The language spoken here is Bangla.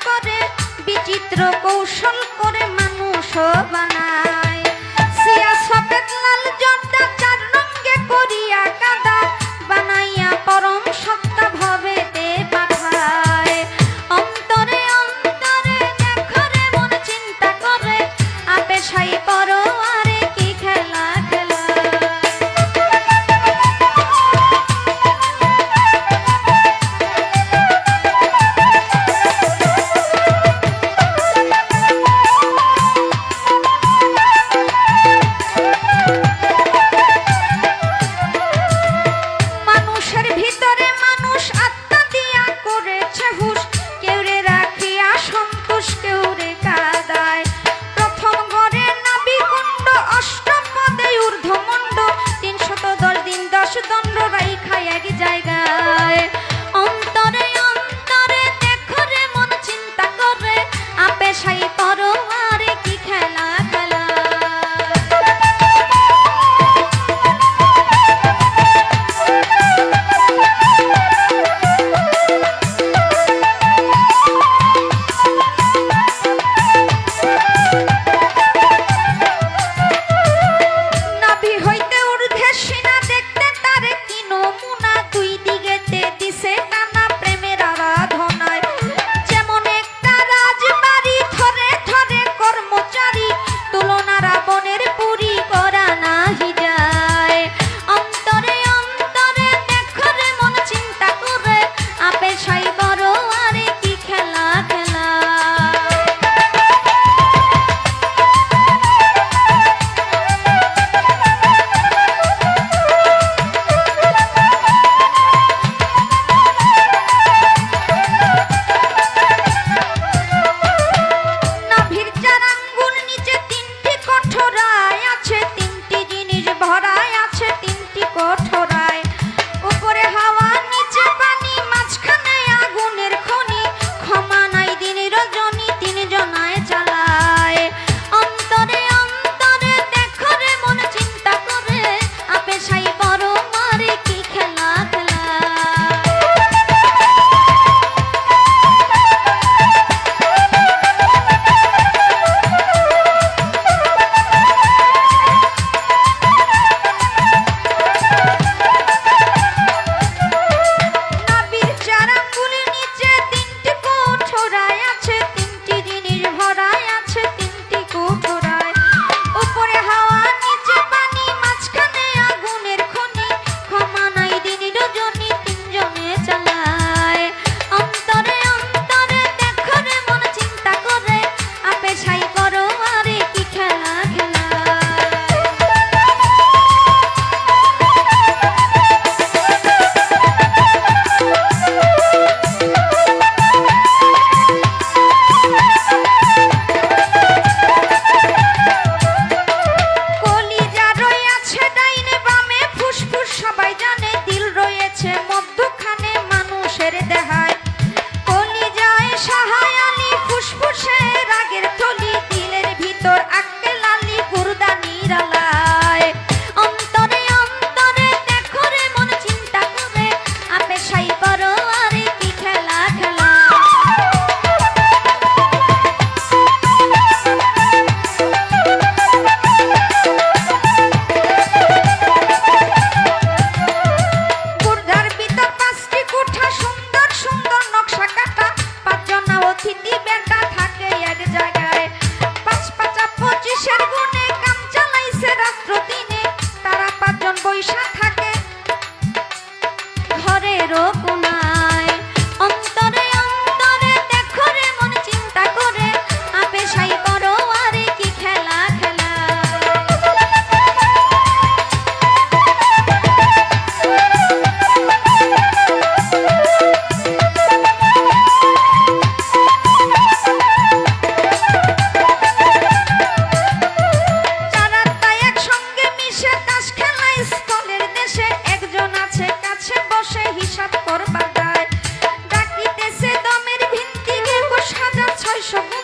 করে বিচিত্র কৌশল করে মানুষ বানায় সিয়া সফেদ লাল জর্দা চার রঙে করিয়া কাদা বানাইয়া পরম সত্তা ভবেতে পাঠায় অন্তরে অন্তরে দেখো রে মন চিন্তা করে আপে সাই পরো আরে কি খেলা খেলা দণ্ড রাইখা এক জায়গায় অন্তরে অন্তরে দেখো রে মন চিন্তা করে আপে সাই পরো আরে কি খেলা খেলা নাভি হইতে ঊর্ধ্বে সিনা দেখতে তারে কি নমুনা দুই দিকেতে দিছে টানা প্রেমের আরাধনায় যেমন একটা রাজবাড়ি ধরে ধরে কর্মচারী তুলনা রাবণের পুরী করা নাহি যায় অন্তরে অন্তরে দেখো রে মন চিন্তা করে আপে সাই বড় আরে কি খেলা খেলা নাভির চার আঙ্গুল নিচে তিনটি কঠোরায় আছে তিনটি জিনিস ভরায় আছে তিনটি কঠোরায় উপরে হাওয়া নিচে পানি মাঝখানে আগুনের খনি ক্ষমা নাই দিন রজনী তিন জনায় চালায় অন্তরে অন্তরে দেখো রে মন চিন্তা করে আপে সাই বড় মারে কি খেলা খেলা নাভির চার আঙ্গুলের নিচে তিনটি কঠোরায় আছে তিনটি জিনিস ভরায় আছে তিনটি কঠোরায় উপরে হাওয়া নিচে পানি মাঝখানে আগুনের খনি ক্ষমা নাই দিন রজনী তিনজনে চালায় অন্তরে অন্তরে দেখো রে মন চিন্তা করে আপে সাই করো আরে কি খেলা খেলা কলিজা রয়েছে ডাইনে বামে ফুসফুস সবাই জানে দিল রয়েছে মধ্যখানে মানুষের দেহায় কলিজায় সাহায় আলী ফুসফুসে রাগের থলি দিলের ভিতর আক্কে লালি গুরদা নিরালায় অন্তরে অন্তরে দেখো রে মন চিন্তা করে আপে সাই করো আরে কি খেলা খেলা গুর্দার ভিতর পাঁচটি কোঠা সুন্দর সুন্দর নকশা কাটা পাঁচজনা অতিথি বেটা থাকে এক জায়গায় পাঁচ পাঁচা 25-এর গুণে কাম চালাইছে রাত্র দিনে তারা পাঁচজন বৈশা থাকে ঘরের কোনায় অন্তরে অন্তরে দেখো রে মন চিন্তা করে আপে সাই করো আরে কি খেলা খেলা চারাত্তা একসঙ্গে মিশে তাস খেলায় স্থলের দেশে একজন আছে কাছে বসে হিসাব করবার দায় ডাকিতেছে দমের ভিত্তি 21,600